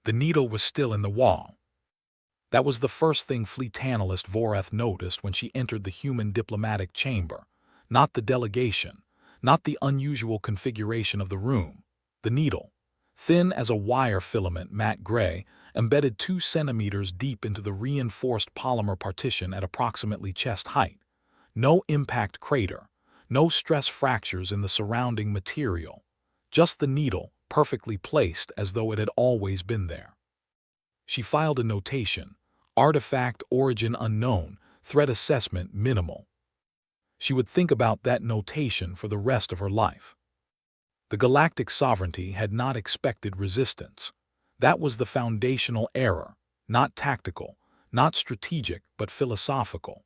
The needle was still in the wall. That was the first thing Fleet Analyst Voreth noticed when she entered the human diplomatic chamber. Not the delegation, not the unusual configuration of the room. The needle, thin as a wire filament, matte gray, embedded 2 centimeters deep into the reinforced polymer partition at approximately chest height. No impact crater, no stress fractures in the surrounding material. Just the needle, perfectly placed as though it had always been there. She filed a notation: artifact origin unknown, threat assessment minimal. She would think about that notation for the rest of her life. The galactic sovereignty had not expected resistance. That was the foundational error, not tactical, not strategic, but philosophical.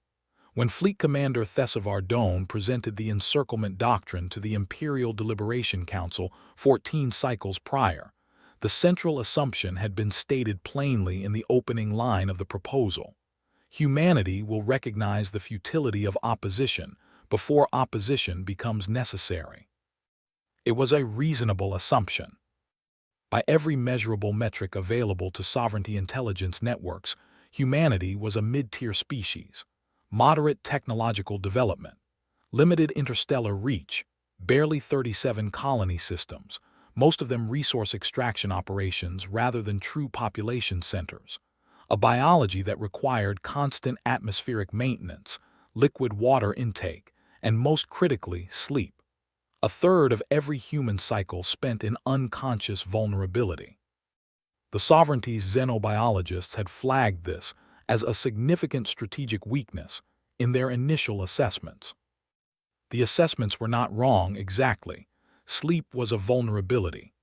When Fleet Commander Thesivar Doan presented the encirclement doctrine to the Imperial Deliberation Council 14 cycles prior, the central assumption had been stated plainly in the opening line of the proposal. Humanity will recognize the futility of opposition before opposition becomes necessary. It was a reasonable assumption. By every measurable metric available to sovereignty intelligence networks, humanity was a mid-tier species. Moderate technological development, limited interstellar reach, barely 37 colony systems, most of them resource extraction operations rather than true population centers. A biology that required constant atmospheric maintenance, liquid water intake, and most critically, sleep. A third of every human cycle spent in unconscious vulnerability. The sovereignty's xenobiologists had flagged this as a significant strategic weakness in their initial assessments. The assessments were not wrong exactly. Sleep was a vulnerability.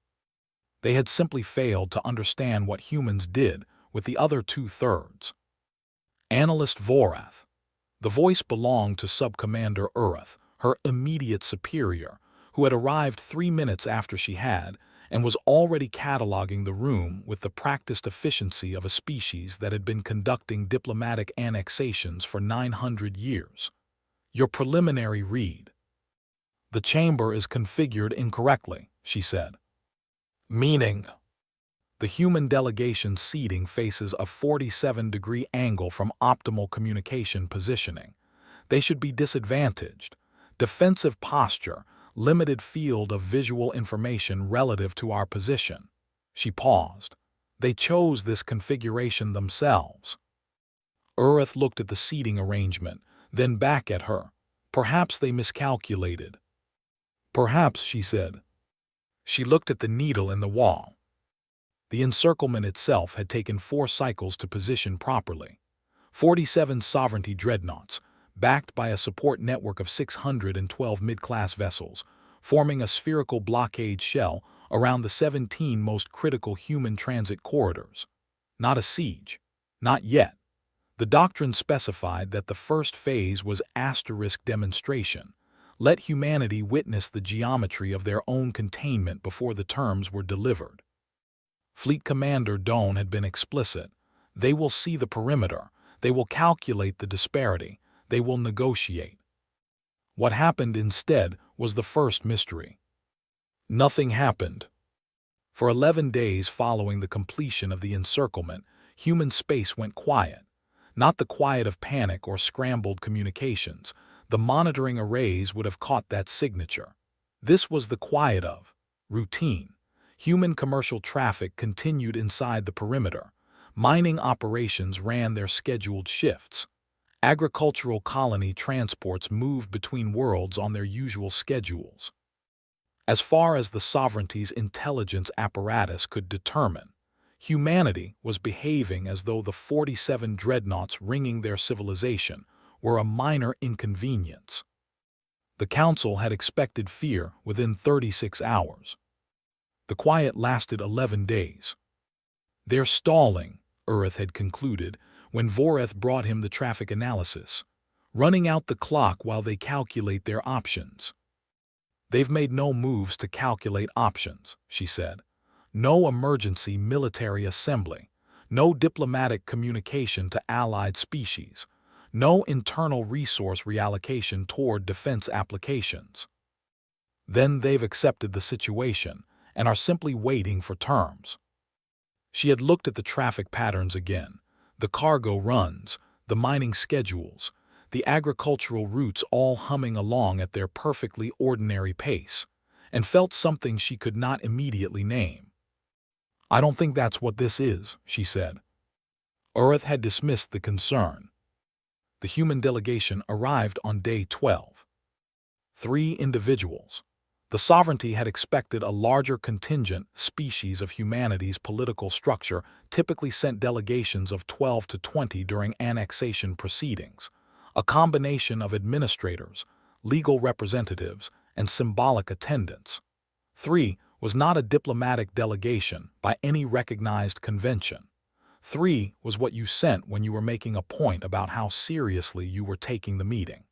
They had simply failed to understand what humans did with the other 2/3. Analyst Voreth. The voice belonged to Sub-Commander Ureth, her immediate superior, who had arrived 3 minutes after she had, and was already cataloging the room with the practiced efficiency of a species that had been conducting diplomatic annexations for 900 years. Your preliminary read. The chamber is configured incorrectly, she said. Meaning? The human delegation's seating faces a 47-degree angle from optimal communication positioning. They should be disadvantaged. Defensive posture, limited field of visual information relative to our position. She paused. They chose this configuration themselves. Ureth looked at the seating arrangement, then back at her. Perhaps they miscalculated. Perhaps, she said. She looked at the needle in the wall. The encirclement itself had taken 4 cycles to position properly. 47 sovereignty dreadnoughts, backed by a support network of 612 mid-class vessels, forming a spherical blockade shell around the 17 most critical human transit corridors. Not a siege. Not yet. The doctrine specified that the first phase was asterisk demonstration. Let humanity witness the geometry of their own containment before the terms were delivered. Fleet Commander Doan had been explicit. They will see the perimeter. They will calculate the disparity. They will negotiate. What happened instead was the first mystery. Nothing happened. For 11 days following the completion of the encirclement, human space went quiet. Not the quiet of panic or scrambled communications. The monitoring arrays would have caught that signature. This was the quiet of routine. Human commercial traffic continued inside the perimeter. Mining operations ran their scheduled shifts. Agricultural colony transports moved between worlds on their usual schedules. As far as the sovereignty's intelligence apparatus could determine, humanity was behaving as though the 47 dreadnoughts ringing their civilization were a minor inconvenience. The Council had expected fear within 36 hours. The quiet lasted 11 days. They're stalling, Ureth had concluded, when Voreth brought him the traffic analysis, running out the clock while they calculate their options. They've made no moves to calculate options, she said. No emergency military assembly, no diplomatic communication to allied species, no internal resource reallocation toward defense applications. Then they've accepted the situation and are simply waiting for terms. She had looked at the traffic patterns again, the cargo runs, the mining schedules, the agricultural routes all humming along at their perfectly ordinary pace, and felt something she could not immediately name. "I don't think that's what this is," she said. Urth had dismissed the concern. The human delegation arrived on day 12. 3 individuals. The sovereignty had expected a larger contingent species of humanity's political structure typically sent delegations of 12 to 20 during annexation proceedings, a combination of administrators, legal representatives, and symbolic attendants. 3 was not a diplomatic delegation by any recognized convention. 3 was what you sent when you were making a point about how seriously you were taking the meeting.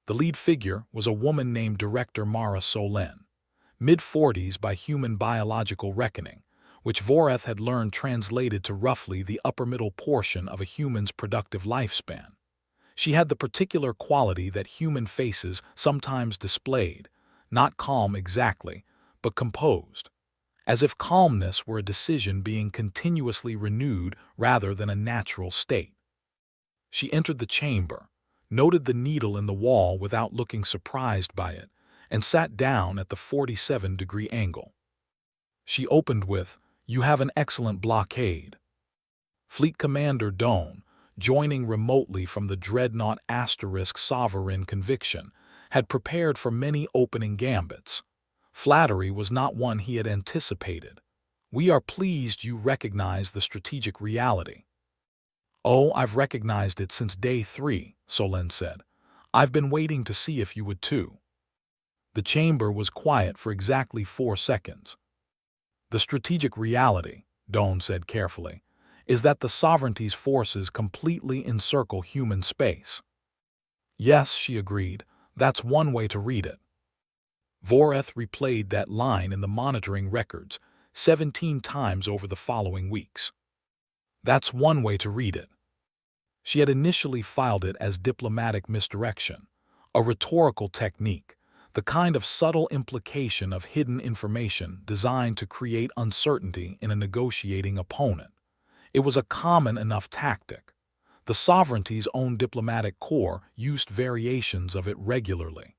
The lead figure was a woman named Director Mara Solen, mid-40s by human biological reckoning, which Voreth had learned translated to roughly the upper middle portion of a human's productive lifespan. She had the particular quality that human faces sometimes displayed, not calm exactly, but composed, as if calmness were a decision being continuously renewed rather than a natural state. She entered the chamber, noted the needle in the wall without looking surprised by it, and sat down at the 47-degree angle. She opened with, "You have an excellent blockade." Fleet Commander Doan, joining remotely from the dreadnought Sovereign Conviction, had prepared for many opening gambits. Flattery was not one he had anticipated. "We are pleased you recognize the strategic reality." "Oh, I've recognized it since day 3, Solen said. "I've been waiting to see if you would too." The chamber was quiet for exactly 4 seconds. "The strategic reality," Doan said carefully, "is that the sovereignty's forces completely encircle human space." "Yes," she agreed, "that's one way to read it." Voreth replayed that line in the monitoring records 17 times over the following weeks. "That's one way to read it." She had initially filed it as diplomatic misdirection, a rhetorical technique, the kind of subtle implication of hidden information designed to create uncertainty in a negotiating opponent. It was a common enough tactic. The sovereignty's own diplomatic corps used variations of it regularly.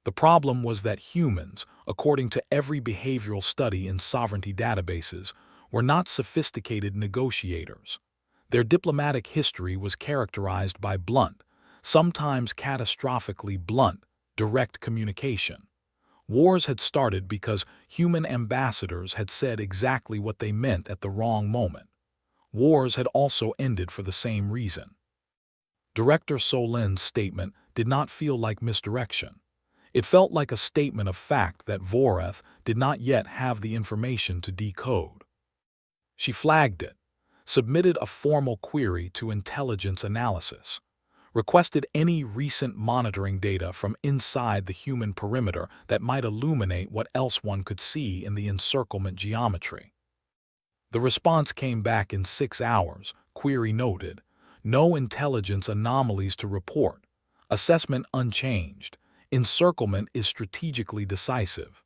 The problem was that humans, according to every behavioral study in sovereignty databases, were not sophisticated negotiators. Their diplomatic history was characterized by blunt, sometimes catastrophically blunt, direct communication. Wars had started because human ambassadors had said exactly what they meant at the wrong moment. Wars had also ended for the same reason. Director Solen's statement did not feel like misdirection. It felt like a statement of fact that Voreth did not yet have the information to decode. She flagged it, submitted a formal query to intelligence analysis, requested any recent monitoring data from inside the human perimeter that might illuminate what else one could see in the encirclement geometry. The response came back in 6 hours, query noted, "No intelligence anomalies to report, assessment unchanged, encirclement is strategically decisive."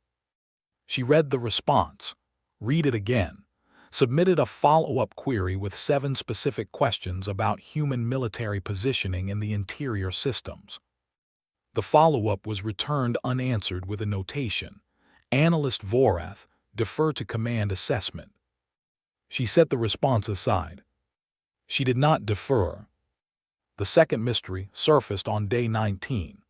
She read the response, read it again, submitted a follow-up query with 7 specific questions about human military positioning in the interior systems. The follow-up was returned unanswered with a notation, "Analyst Voreth, defer to command assessment." She set the response aside. She did not defer. The second mystery surfaced on day 19.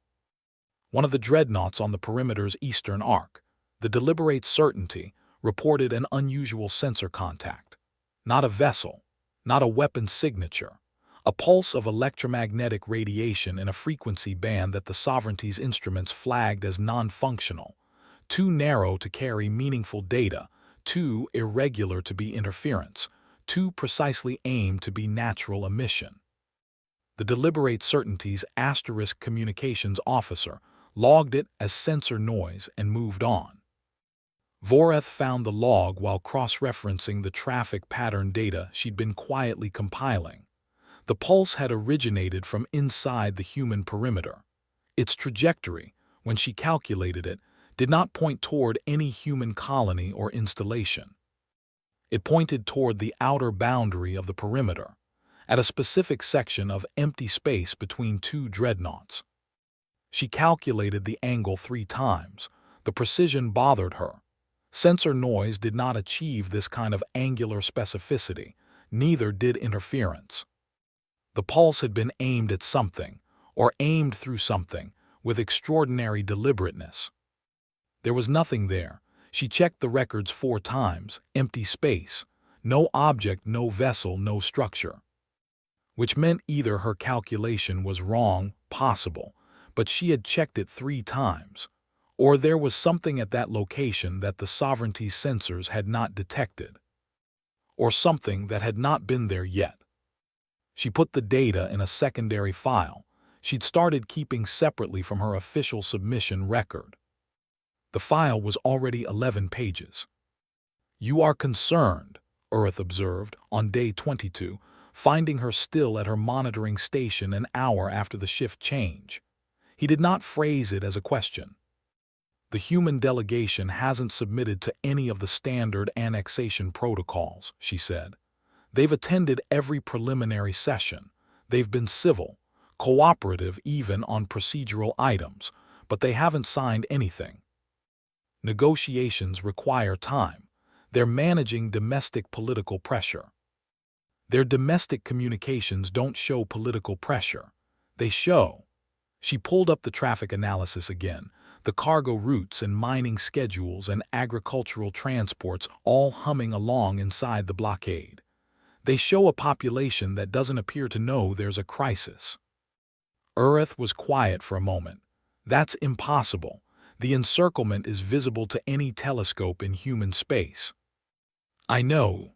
One of the dreadnoughts on the perimeter's eastern arc, the Deliberate Certainty, reported an unusual sensor contact. Not a vessel, not a weapon signature, a pulse of electromagnetic radiation in a frequency band that the sovereignty's instruments flagged as non-functional, too narrow to carry meaningful data, too irregular to be interference, too precisely aimed to be natural emission. The Deliberate Certainty's * communications officer logged it as sensor noise and moved on. Voreth found the log while cross-referencing the traffic pattern data she'd been quietly compiling. The pulse had originated from inside the human perimeter. Its trajectory, when she calculated it, did not point toward any human colony or installation. It pointed toward the outer boundary of the perimeter, at a specific section of empty space between two dreadnoughts. She calculated the angle 3 times. The precision bothered her. Sensor noise did not achieve this kind of angular specificity, neither did interference. The pulse had been aimed at something, or aimed through something, with extraordinary deliberateness. There was nothing there. She checked the records 4 times, empty space. No object, no vessel, no structure. Which meant either her calculation was wrong, possible, but she had checked it 3 times, or there was something at that location that the sovereignty's sensors had not detected, or something that had not been there yet. She put the data in a secondary file she'd started keeping separately from her official submission record. The file was already 11 pages. "You are concerned," Earth observed on day 22, finding her still at her monitoring station an hour after the shift change. He did not phrase it as a question. "The human delegation hasn't submitted to any of the standard annexation protocols," she said. "They've attended every preliminary session. They've been civil, cooperative even on procedural items, but they haven't signed anything. Negotiations require time. They're managing domestic political pressure. Their domestic communications don't show political pressure. They show..." She pulled up the traffic analysis again, the cargo routes and mining schedules and agricultural transports all humming along inside the blockade. "They show a population that doesn't appear to know there's a crisis." Earth was quiet for a moment. "That's impossible. The encirclement is visible to any telescope in human space." "I know."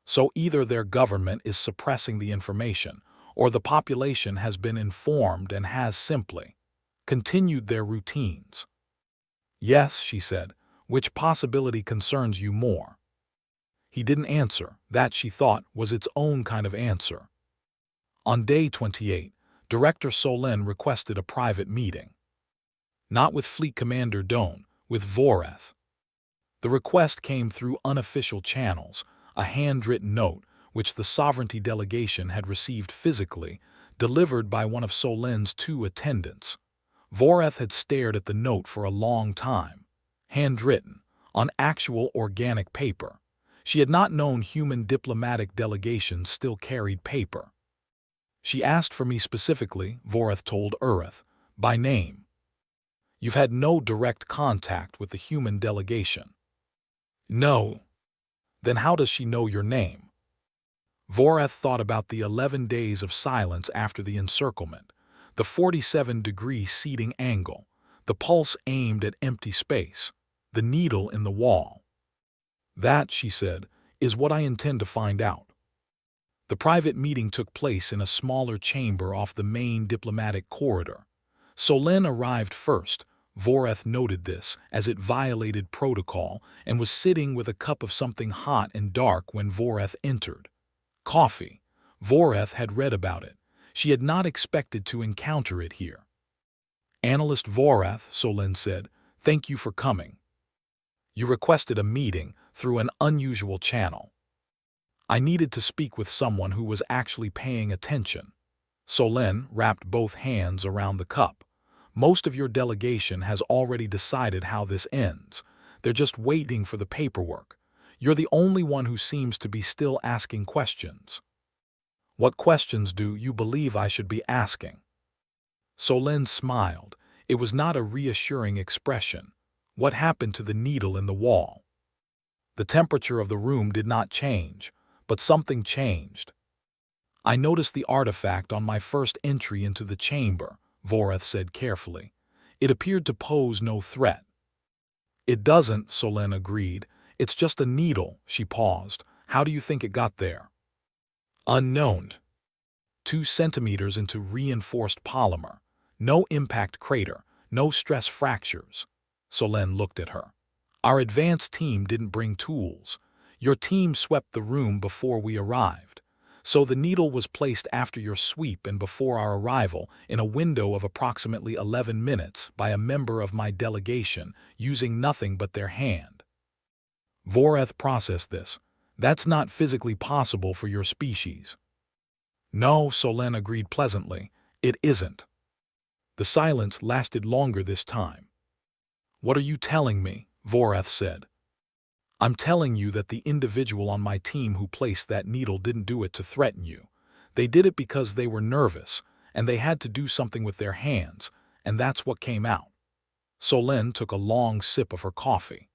"So either their government is suppressing the information, or the population has been informed and has simply continued their routines." "Yes," she said. "Which possibility concerns you more?" He didn't answer. That, she thought, was its own kind of answer. On day 28, Director Solin requested a private meeting. Not with Fleet Commander Doan, with Voreth. The request came through unofficial channels, a handwritten note, which the sovereignty delegation had received physically, delivered by one of Solin's 2 attendants. Voreth had stared at the note for a long time. Handwritten, on actual organic paper. She had not known human diplomatic delegations still carried paper. "She asked for me specifically," Voreth told Ureth, "by name." "You've had no direct contact with the human delegation?" "No." "Then how does she know your name?" Voreth thought about the 11 days of silence after the encirclement, the 47-degree seating angle, the pulse aimed at empty space, the needle in the wall. "That," she said, "is what I intend to find out." The private meeting took place in a smaller chamber off the main diplomatic corridor. Solin arrived first. Voreth noted this, as it violated protocol, and was sitting with a cup of something hot and dark when Voreth entered. Coffee. Voreth had read about it. She had not expected to encounter it here. "Analyst Voreth," Solin said, "thank you for coming. You requested a meeting through an unusual channel. I needed to speak with someone who was actually paying attention." Solin wrapped both hands around the cup. "Most of your delegation has already decided how this ends. They're just waiting for the paperwork. You're the only one who seems to be still asking questions." "What questions do you believe I should be asking?" Solin smiled. It was not a reassuring expression. "What happened to the needle in the wall?" "The temperature of the room did not change, but something changed." "I noticed the artifact on my first entry into the chamber," Voreth said carefully. "It appeared to pose no threat." "It doesn't," Solin agreed. "It's just a needle." She paused. "How do you think it got there?" "Unknown. 2 centimeters into reinforced polymer. No impact crater, no stress fractures." Solin looked at her. "Our advanced team didn't bring tools. Your team swept the room before we arrived. So the needle was placed after your sweep and before our arrival in a window of approximately 11 minutes by a member of my delegation using nothing but their hand." Voreth processed this. That's not physically possible for your species. No, Solen agreed pleasantly, it isn't. The silence lasted longer this time. What are you telling me? Voreth said. I'm telling you that the individual on my team who placed that needle didn't do it to threaten you. They did it because they were nervous, and they had to do something with their hands, and that's what came out. Solen took a long sip of her coffee.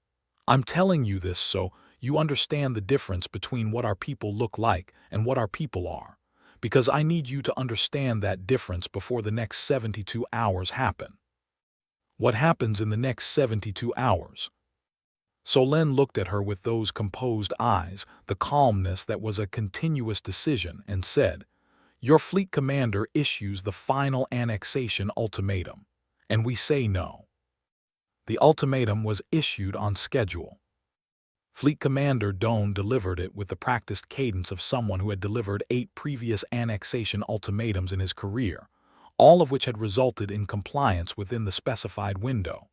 I'm telling you this so you understand the difference between what our people look like and what our people are, because I need you to understand that difference before the next 72 hours happen. What happens in the next 72 hours? Solen looked at her with those composed eyes, the calmness that was a continuous decision, and said, Your fleet commander issues the final annexation ultimatum, and we say no. The ultimatum was issued on schedule. Fleet Commander Doan delivered it with the practiced cadence of someone who had delivered 8 previous annexation ultimatums in his career, all of which had resulted in compliance within the specified window.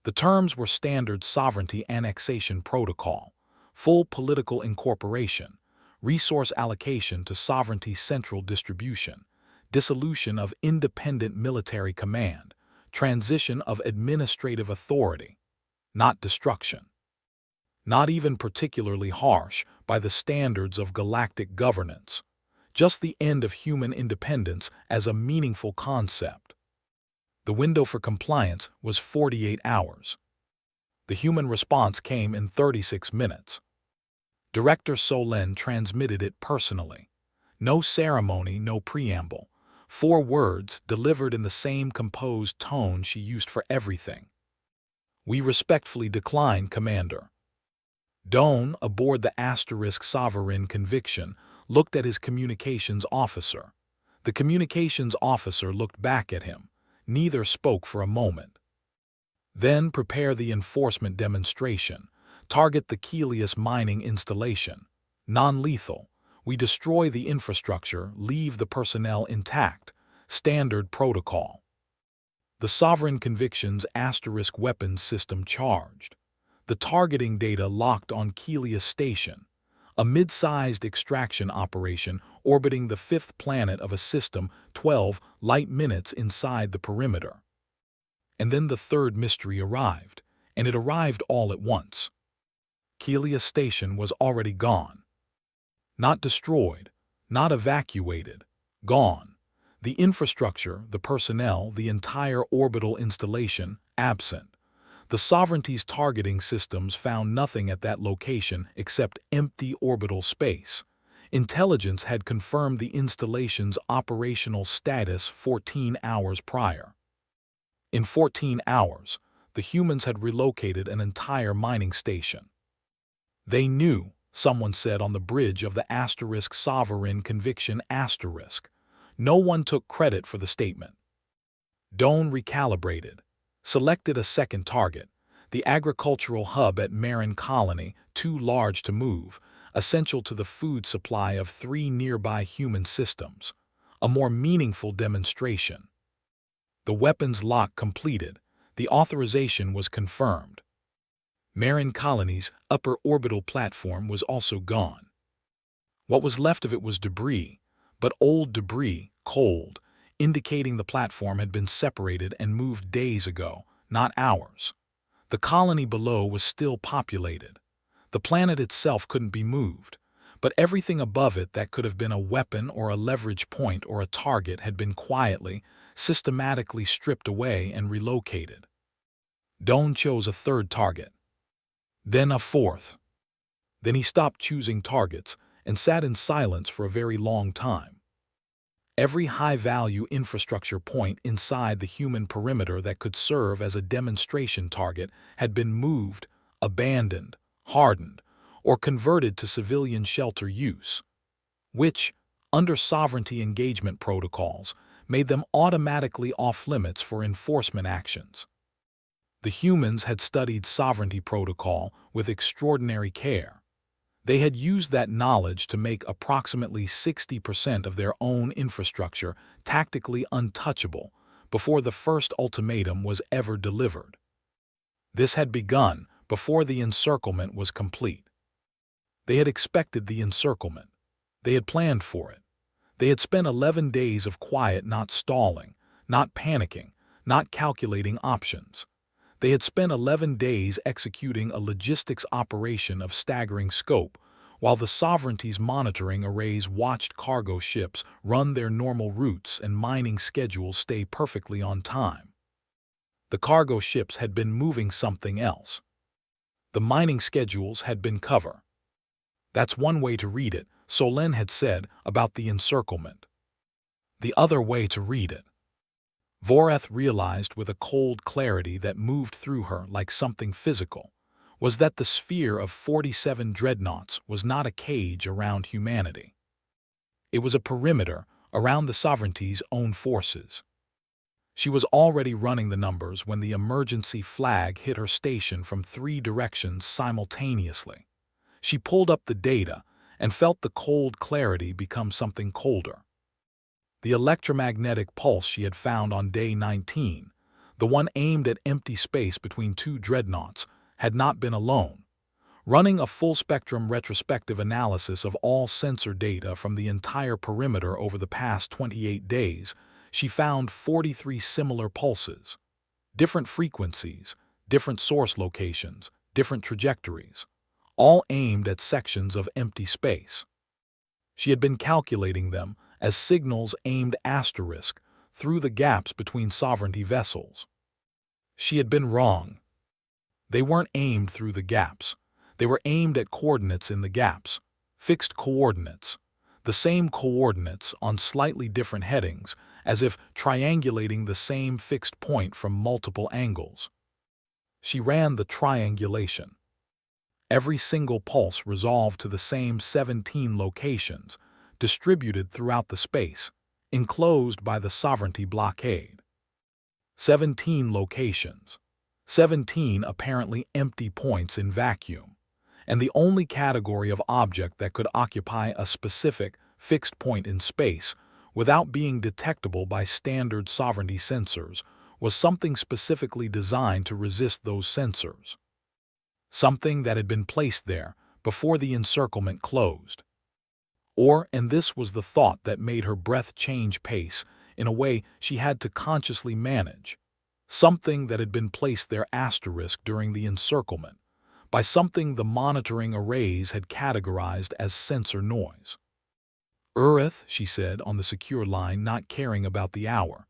The terms were standard sovereignty annexation protocol, full political incorporation, resource allocation to sovereignty central distribution, dissolution of independent military command, transition of administrative authority, not destruction. Not even particularly harsh by the standards of galactic governance, just the end of human independence as a meaningful concept. The window for compliance was 48 hours. The human response came in 36 minutes. Director Solen transmitted it personally. No ceremony, no preamble. 4 words delivered in the same composed tone she used for everything. We respectfully decline, Commander. Doan, aboard the Sovereign Conviction, looked at his communications officer. The communications officer looked back at him. Neither spoke for a moment. Then prepare the enforcement demonstration. Target the Kelius mining installation. Non-lethal. We destroy the infrastructure, leave the personnel intact. Standard protocol. The Sovereign Conviction's * weapons system charged. The targeting data locked on Kelius Station, a mid-sized extraction operation orbiting the 5th planet of a system 12 light minutes inside the perimeter. And then the third mystery arrived, and it arrived all at once. Kelius Station was already gone. Not destroyed, not evacuated, gone. The infrastructure, the personnel, the entire orbital installation, absent. The Sovereignty's targeting systems found nothing at that location except empty orbital space. Intelligence had confirmed the installation's operational status 14 hours prior. In 14 hours, the humans had relocated an entire mining station. They knew, someone said on the bridge of the Sovereign Conviction *. No one took credit for the statement. Doan recalibrated. Selected a second target, the agricultural hub at Marin Colony, too large to move, essential to the food supply of 3 nearby human systems. A more meaningful demonstration. The weapons lock completed, the authorization was confirmed. Marin Colony's upper orbital platform was also gone. What was left of it was debris, but old debris, cold, indicating the platform had been separated and moved days ago, not hours. The colony below was still populated. The planet itself couldn't be moved, but everything above it that could have been a weapon or a leverage point or a target had been quietly, systematically stripped away and relocated. Doan chose a third target. Then a fourth. Then he stopped choosing targets and sat in silence for a very long time. Every high-value infrastructure point inside the human perimeter that could serve as a demonstration target had been moved, abandoned, hardened, or converted to civilian shelter use, which, under sovereignty engagement protocols, made them automatically off-limits for enforcement actions. The humans had studied sovereignty protocol with extraordinary care. They had used that knowledge to make approximately 60% of their own infrastructure tactically untouchable before the first ultimatum was ever delivered. This had begun before the encirclement was complete. They had expected the encirclement. They had planned for it. They had spent 11 days of quiet, not stalling, not panicking, not calculating options. They had spent 11 days executing a logistics operation of staggering scope, while the sovereignty's monitoring arrays watched cargo ships run their normal routes and mining schedules stay perfectly on time. The cargo ships had been moving something else. The mining schedules had been cover. That's one way to read it, Solène had said about the encirclement. The other way to read it. Voreth realized with a cold clarity that moved through her like something physical, was that the sphere of 47 dreadnoughts was not a cage around humanity. It was a perimeter around the sovereignty's own forces. She was already running the numbers when the emergency flag hit her station from 3 directions simultaneously. She pulled up the data and felt the cold clarity become something colder. The electromagnetic pulse she had found on day 19, the one aimed at empty space between 2 dreadnoughts, had not been alone. Running a full-spectrum retrospective analysis of all sensor data from the entire perimeter over the past 28 days, she found 43 similar pulses. Different frequencies, different source locations, different trajectories, all aimed at sections of empty space. She had been calculating them as signals aimed asterisk through the gaps between sovereignty vessels. She had been wrong. They weren't aimed through the gaps. They were aimed at coordinates in the gaps, fixed coordinates, the same coordinates on slightly different headings, as if triangulating the same fixed point from multiple angles. She ran the triangulation. Every single pulse resolved to the same 17 locations, distributed throughout the space, enclosed by the sovereignty blockade. 17 locations. 17 apparently empty points in vacuum, and the only category of object that could occupy a specific, fixed point in space without being detectable by standard sovereignty sensors was something specifically designed to resist those sensors. Something that had been placed there before the encirclement closed. And this was the thought that made her breath change pace in a way she had to consciously manage. Something that had been placed there asterisk during the encirclement, by something the monitoring arrays had categorized as sensor noise. "Urith," she said on the secure line, not caring about the hour.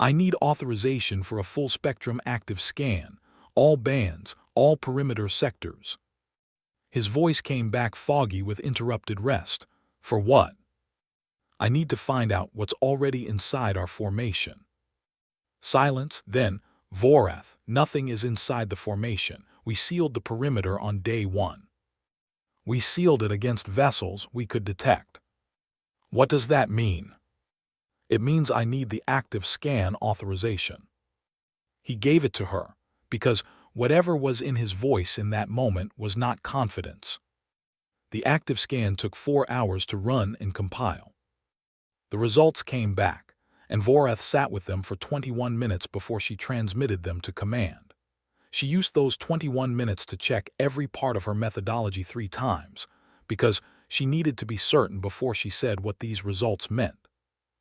"I need authorization for a full-spectrum active scan, all bands, all perimeter sectors." His voice came back foggy with interrupted rest. "For what?" "I need to find out what's already inside our formation." Silence, then, "Voreth, nothing is inside the formation. We sealed the perimeter on day 1. We sealed it against vessels we could detect." "What does that mean?" "It means I need the active scan authorization." He gave it to her, because whatever was in his voice in that moment was not confidence. The active scan took 4 hours to run and compile. The results came back, and Voreth sat with them for 21 minutes before she transmitted them to command. She used those 21 minutes to check every part of her methodology 3 times, because she needed to be certain before she said what these results meant.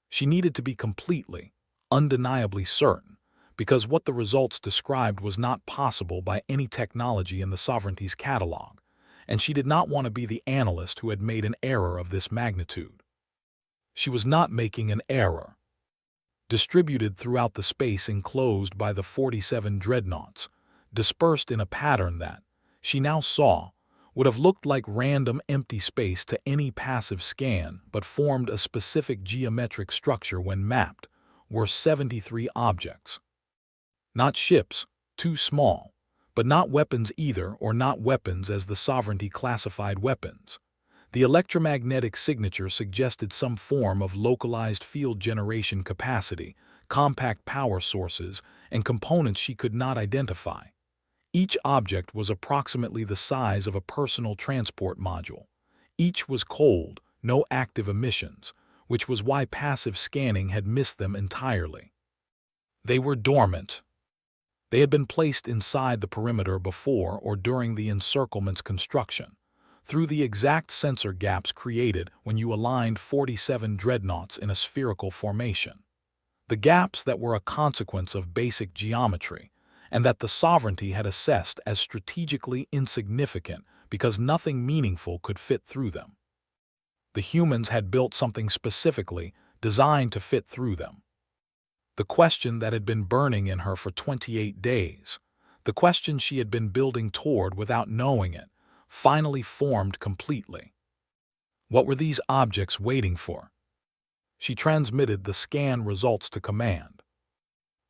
She needed to be completely, undeniably certain, because what the results described was not possible by any technology in the sovereignty's catalog, and she did not want to be the analyst who had made an error of this magnitude. She was not making an error. Distributed throughout the space enclosed by the 47 dreadnoughts, dispersed in a pattern that, she now saw, would have looked like random empty space to any passive scan but formed a specific geometric structure when mapped, were 73 objects. Not ships, too small, but not weapons either, or not weapons as the sovereignty classified weapons. The electromagnetic signature suggested some form of localized field generation capacity, compact power sources, and components she could not identify. Each object was approximately the size of a personal transport module. Each was cold, no active emissions, which was why passive scanning had missed them entirely. They were dormant. They had been placed inside the perimeter before or during the encirclement's construction, through the exact sensor gaps created when you aligned 47 dreadnoughts in a spherical formation. The gaps that were a consequence of basic geometry, and that the sovereignty had assessed as strategically insignificant because nothing meaningful could fit through them. The humans had built something specifically designed to fit through them. The question that had been burning in her for 28 days, the question she had been building toward without knowing it, finally formed completely. What were these objects waiting for? She transmitted the scan results to command.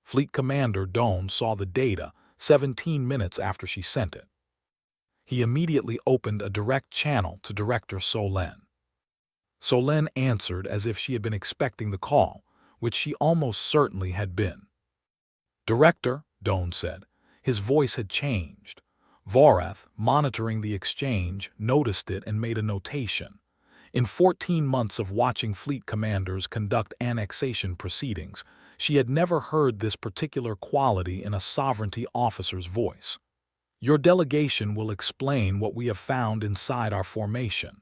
Fleet Commander Doan saw the data 17 minutes after she sent it. He immediately opened a direct channel to Director Solen. Solen answered as if she had been expecting the call, which she almost certainly had been. "Director," Doan said. His voice had changed. Vorath, monitoring the exchange, noticed it and made a notation. In 14 months of watching fleet commanders conduct annexation proceedings, she had never heard this particular quality in a sovereignty officer's voice. "Your delegation will explain what we have found inside our formation."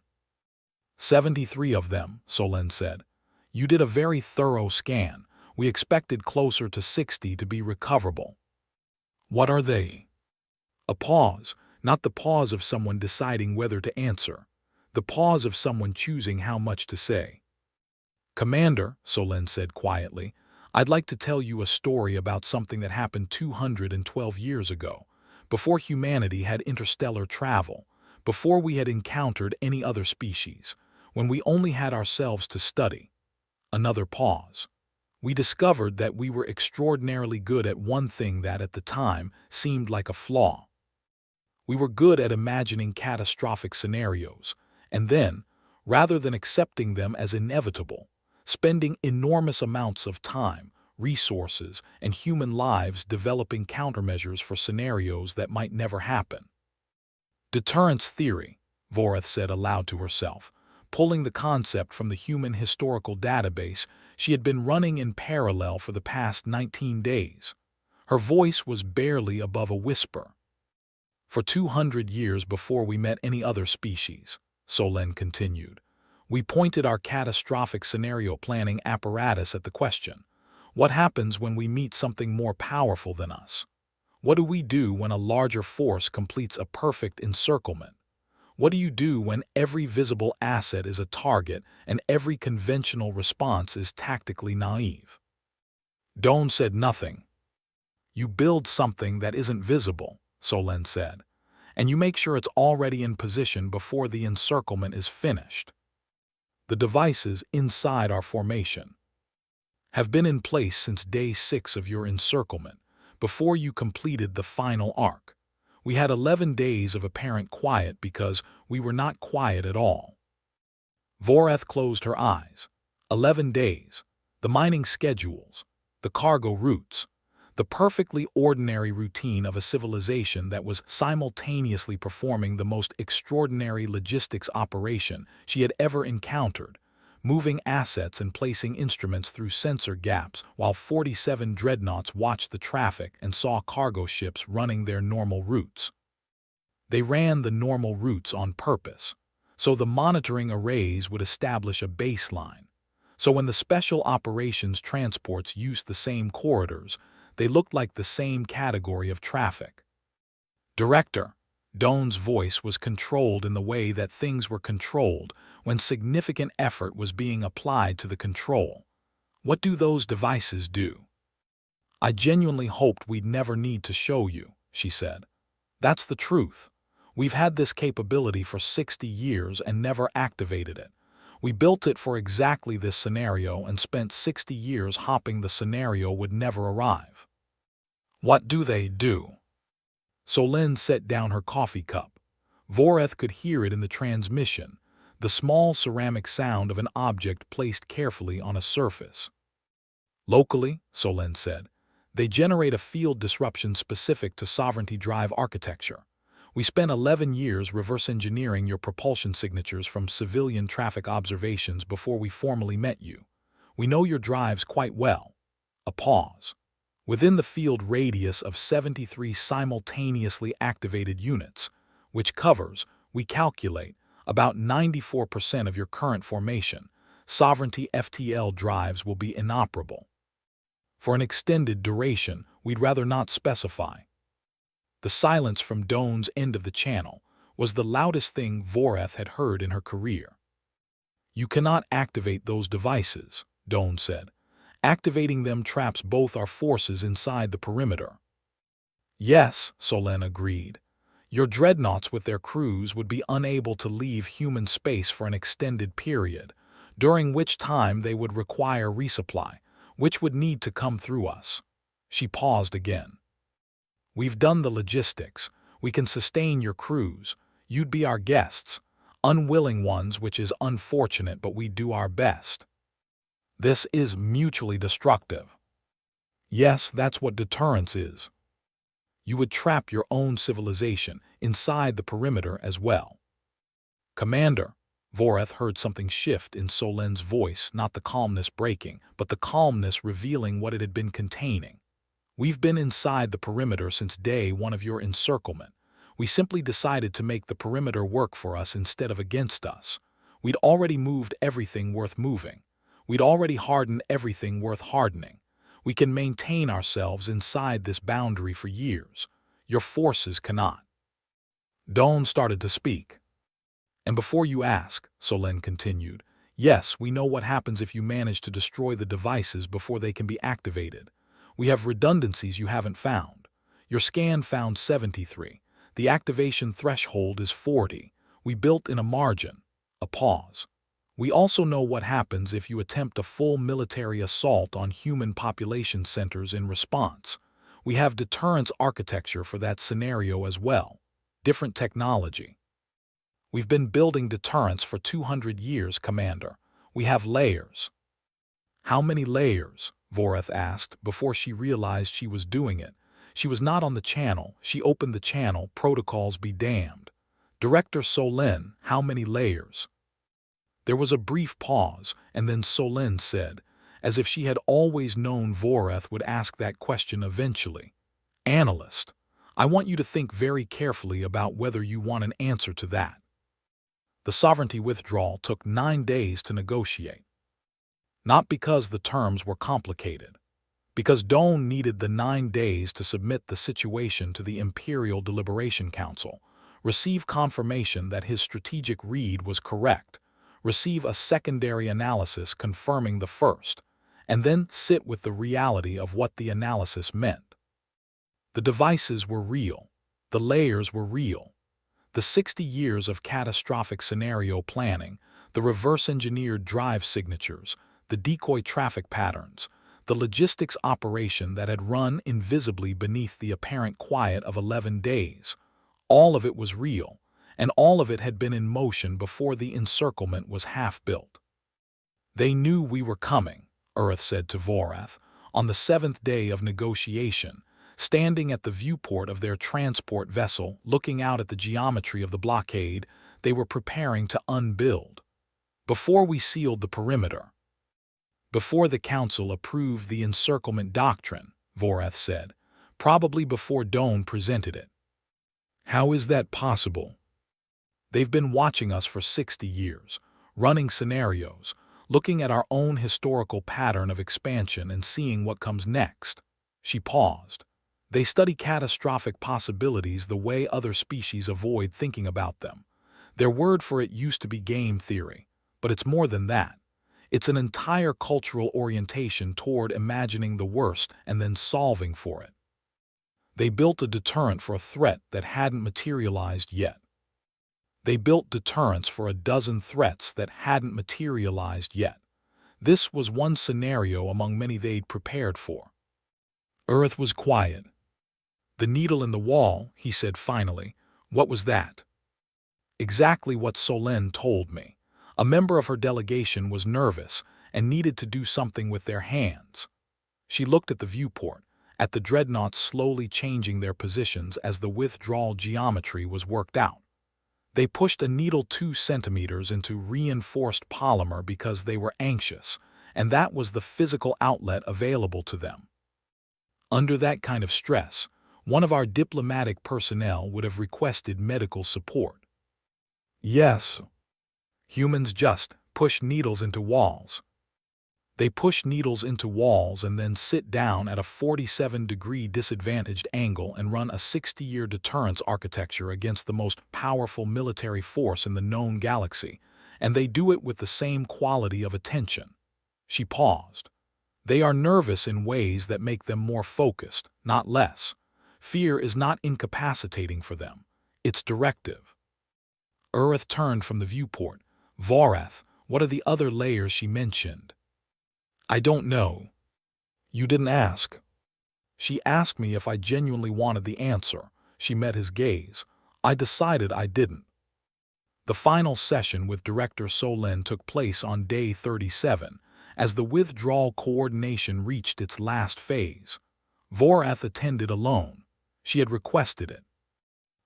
73 of them, Solen said. "You did a very thorough scan. We expected closer to 60 to be recoverable." "What are they?" A pause, not the pause of someone deciding whether to answer, the pause of someone choosing how much to say. "Commander," Solen said quietly, "I'd like to tell you a story about something that happened 212 years ago, before humanity had interstellar travel, before we had encountered any other species, when we only had ourselves to study." Another pause. "We discovered that we were extraordinarily good at one thing that, at the time, seemed like a flaw. We were good at imagining catastrophic scenarios, and then, rather than accepting them as inevitable, spending enormous amounts of time, resources, and human lives developing countermeasures for scenarios that might never happen." "Deterrence theory," Vorath said aloud to herself, pulling the concept from the human historical database she had been running in parallel for the past 19 days. Her voice was barely above a whisper. "For 200 years before we met any other species," Solen continued, "we pointed our catastrophic scenario planning apparatus at the question, what happens when we meet something more powerful than us? What do we do when a larger force completes a perfect encirclement? What do you do when every visible asset is a target and every conventional response is tactically naive?" Doan said nothing. "You build something that isn't visible," Solen said, "and you make sure it's already in position before the encirclement is finished. The devices inside our formation have been in place since day 6 of your encirclement, before you completed the final arc. We had 11 days of apparent quiet because we were not quiet at all." Vorath closed her eyes. 11 days. The mining schedules. The cargo routes. The perfectly ordinary routine of a civilization that was simultaneously performing the most extraordinary logistics operation she had ever encountered, moving assets and placing instruments through sensor gaps while 47 dreadnoughts watched the traffic and saw cargo ships running their normal routes. They ran the normal routes on purpose, so the monitoring arrays would establish a baseline. So when the special operations transports used the same corridors, they looked like the same category of traffic. "Director," Doan's voice was controlled in the way that things were controlled when significant effort was being applied to the control. "What do those devices do?" "I genuinely hoped we'd never need to show you," she said. "That's the truth. We've had this capability for 60 years and never activated it. We built it for exactly this scenario and spent 60 years hoping the scenario would never arrive." "What do they do?" Solen set down her coffee cup. Vorath could hear it in the transmission, the small ceramic sound of an object placed carefully on a surface. "Locally," Solen said, "they generate a field disruption specific to sovereignty drive architecture. We spent 11 years reverse engineering your propulsion signatures from civilian traffic observations before we formally met you. We know your drives quite well." A pause. "Within the field radius of 73 simultaneously activated units, which covers, we calculate, About 94% of your current formation, sovereignty FTL drives will be inoperable. For an extended duration, we'd rather not specify. The silence from Doan's end of the channel was the loudest thing Voreth had heard in her career. You cannot activate those devices, Doan said. Activating them traps both our forces inside the perimeter. Yes, Solen agreed. Your dreadnoughts with their crews would be unable to leave human space for an extended period, during which time they would require resupply, which would need to come through us. She paused again. We've done the logistics. We can sustain your crews. You'd be our guests. Unwilling ones, which is unfortunate, but we do our best. This is mutually destructive. Yes, that's what deterrence is. You would trap your own civilization inside the perimeter as well. Commander, Voreth heard something shift in Solen's voice, not the calmness breaking, but the calmness revealing what it had been containing. We've been inside the perimeter since day one of your encirclement. We simply decided to make the perimeter work for us instead of against us. We'd already moved everything worth moving. We'd already hardened everything worth hardening. We can maintain ourselves inside this boundary for years. Your forces cannot. Dawn started to speak. And before you ask, Solen continued, yes, we know what happens if you manage to destroy the devices before they can be activated. We have redundancies you haven't found. Your scan found 73. The activation threshold is 40. We built in a margin. A pause. We also know what happens if you attempt a full military assault on human population centers in response. We have deterrence architecture for that scenario as well. Different technology. We've been building deterrence for 200 years, Commander. We have layers. How many layers? Voreth asked before she realized she was doing it. She was not on the channel. She opened the channel. Protocols be damned. Director Solen, how many layers? There was a brief pause, and then Solen said, as if she had always known Voreth would ask that question eventually. Analyst, I want you to think very carefully about whether you want an answer to that. The sovereignty withdrawal took 9 days to negotiate. Not because the terms were complicated. Because Doan needed the 9 days to submit the situation to the Imperial Deliberation Council, receive confirmation that his strategic read was correct, receive a secondary analysis confirming the first, and then sit with the reality of what the analysis meant. The devices were real. The layers were real. The 60 years of catastrophic scenario planning, the reverse-engineered drive signatures, the decoy traffic patterns, the logistics operation that had run invisibly beneath the apparent quiet of 11 days, all of it was real, and all of it had been in motion before the encirclement was half built. They knew we were coming, Urth said to Voreth, on the 7th day of negotiation, standing at the viewport of their transport vessel, looking out at the geometry of the blockade they were preparing to unbuild. Before we sealed the perimeter. Before the Council approved the encirclement doctrine, Voreth said, probably before Doan presented it. How is that possible? They've been watching us for 60 years, running scenarios, looking at our own historical pattern of expansion and seeing what comes next. She paused. They study catastrophic possibilities the way other species avoid thinking about them. Their word for it used to be game theory, but it's more than that. It's an entire cultural orientation toward imagining the worst and then solving for it. They built a deterrent for a threat that hadn't materialized yet. They built deterrence for a dozen threats that hadn't materialized yet. This was one scenario among many they'd prepared for. Urth was quiet. The needle in the wall, he said finally. What was that? Exactly what Solen told me. A member of her delegation was nervous and needed to do something with their hands. She looked at the viewport, at the dreadnoughts slowly changing their positions as the withdrawal geometry was worked out. They pushed a needle 2 centimeters into reinforced polymer because they were anxious, and that was the physical outlet available to them. Under that kind of stress, one of our diplomatic personnel would have requested medical support. Yes, Humans just push needles into walls. They push needles into walls and then sit down at a 47-degree disadvantaged angle and run a 60-year deterrence architecture against the most powerful military force in the known galaxy, and they do it with the same quality of attention. She paused. They are nervous in ways that make them more focused, not less. Fear is not incapacitating for them. It's directive. Urith turned from the viewport. Vorath, what are the other layers she mentioned? I don't know. You didn't ask. She asked me if I genuinely wanted the answer. She met his gaze. I decided I didn't. The final session with Director Solin took place on day 37, as the withdrawal coordination reached its last phase. Vorath attended alone. She had requested it.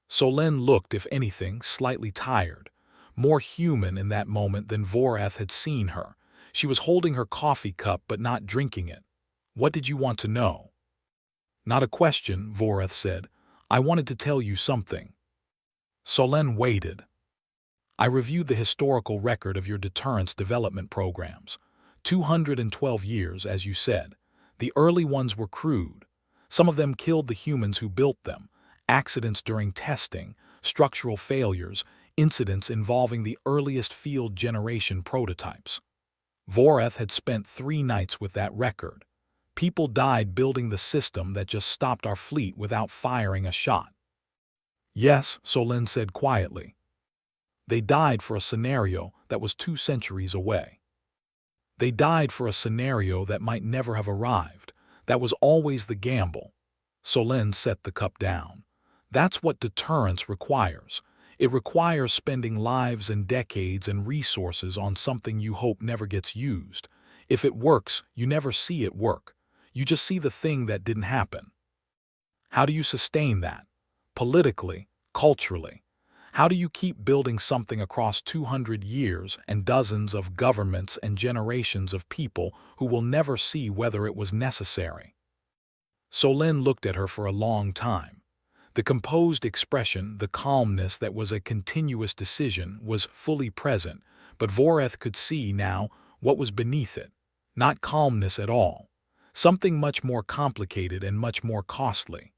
Solin looked, if anything, slightly tired, more human in that moment than Vorath had seen her. She was holding her coffee cup but not drinking it. What did you want to know? Not a question, Vorath said. I wanted to tell you something. Solin waited. I reviewed the historical record of your deterrence development programs. 212 years, as you said. The early ones were crude. Some of them killed the humans who built them. Accidents during testing, structural failures, incidents involving the earliest field generation prototypes. Vorath had spent 3 nights with that record. People died building the system that just stopped our fleet without firing a shot. Yes, Solin said quietly. They died for a scenario that was 2 centuries away. They died for a scenario that might never have arrived. That was always the gamble. Solin set the cup down. That's what deterrence requires. It requires spending lives and decades and resources on something you hope never gets used. If it works, you never see it work. You just see the thing that didn't happen. How do you sustain that? Politically, culturally. How do you keep building something across 200 years and dozens of governments and generations of people who will never see whether it was necessary? Solin looked at her for a long time. The composed expression, the calmness that was a continuous decision, was fully present, but Vorath could see now what was beneath it. Not calmness at all. Something much more complicated and much more costly.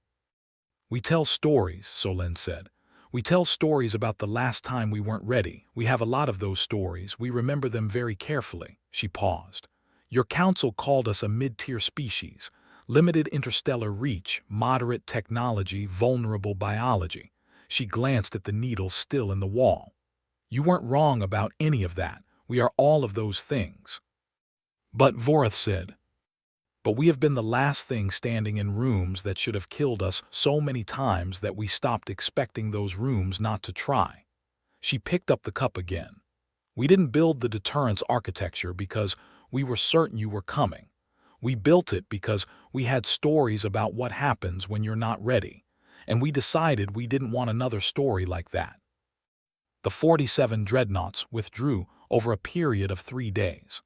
We tell stories, Solin said. We tell stories about the last time we weren't ready. We have a lot of those stories. We remember them very carefully. She paused. Your council called us a mid-tier species. Limited interstellar reach, moderate technology, vulnerable biology. She glanced at the needle still in the wall. You weren't wrong about any of that. We are all of those things. But, Vorath said, but we have been the last thing standing in rooms that should have killed us so many times that we stopped expecting those rooms not to try. She picked up the cup again. We didn't build the deterrence architecture because we were certain you were coming. We built it because we had stories about what happens when you're not ready, and we decided we didn't want another story like that. The 47 dreadnoughts withdrew over a period of 3 days.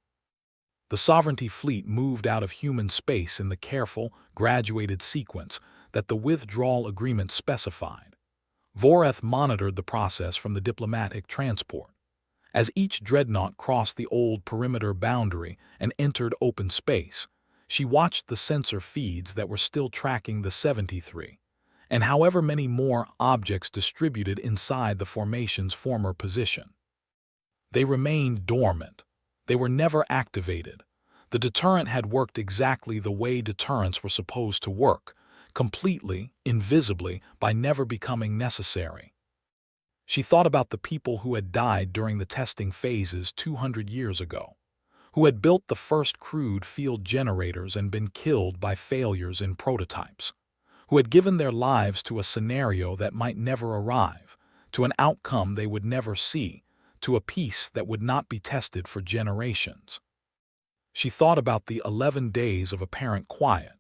The Sovereignty fleet moved out of human space in the careful, graduated sequence that the withdrawal agreement specified. Vorath monitored the process from the diplomatic transport. As each dreadnought crossed the old perimeter boundary and entered open space, she watched the sensor feeds that were still tracking the 73, and however many more objects distributed inside the formation's former position. They remained dormant. They were never activated. The deterrent had worked exactly the way deterrents were supposed to work, completely, invisibly, by never becoming necessary. She thought about the people who had died during the testing phases 200 years ago, who had built the first crude field generators and been killed by failures in prototypes, who had given their lives to a scenario that might never arrive, to an outcome they would never see, to a peace that would not be tested for generations. She thought about the 11 days of apparent quiet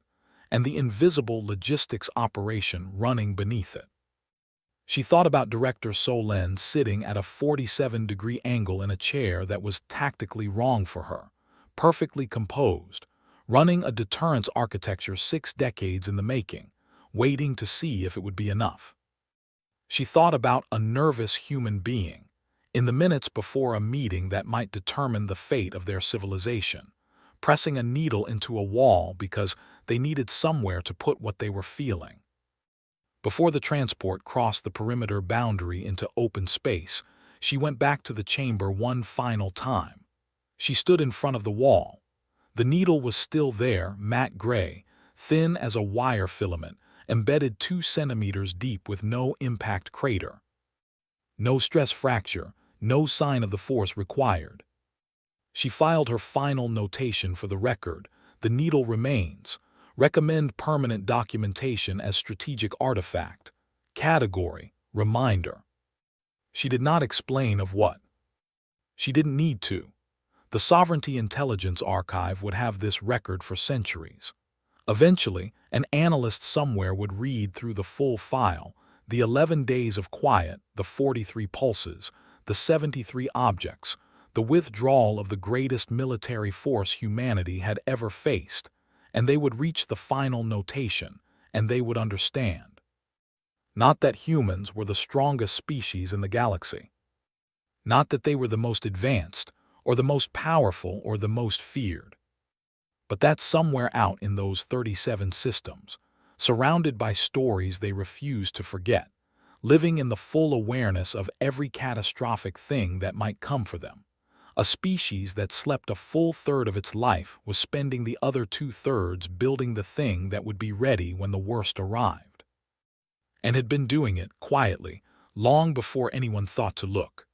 and the invisible logistics operation running beneath it. She thought about Director Solin sitting at a 47-degree angle in a chair that was tactically wrong for her, perfectly composed, running a deterrence architecture 6 decades in the making, waiting to see if it would be enough. She thought about a nervous human being, in the minutes before a meeting that might determine the fate of their civilization, pressing a needle into a wall because they needed somewhere to put what they were feeling. Before the transport crossed the perimeter boundary into open space, she went back to the chamber one final time. She stood in front of the wall. The needle was still there, matte gray, thin as a wire filament, embedded 2 centimeters deep with no impact crater. No stress fracture, no sign of the force required. She filed her final notation for the record. The needle remains. Recommend permanent documentation as strategic artifact. Category, reminder. She did not explain of what. She didn't need to. The Sovereignty Intelligence Archive would have this record for centuries. Eventually, an analyst somewhere would read through the full file, the 11 days of quiet, the 43 pulses, the 73 objects, the withdrawal of the greatest military force humanity had ever faced, and they would reach the final notation, and they would understand. Not that humans were the strongest species in the galaxy. Not that they were the most advanced, or the most powerful, or the most feared. But that somewhere out in those 37 systems, surrounded by stories they refused to forget, living in the full awareness of every catastrophic thing that might come for them, a species that slept a full third of its life was spending the other 2/3 building the thing that would be ready when the worst arrived. And had been doing it quietly, long before anyone thought to look.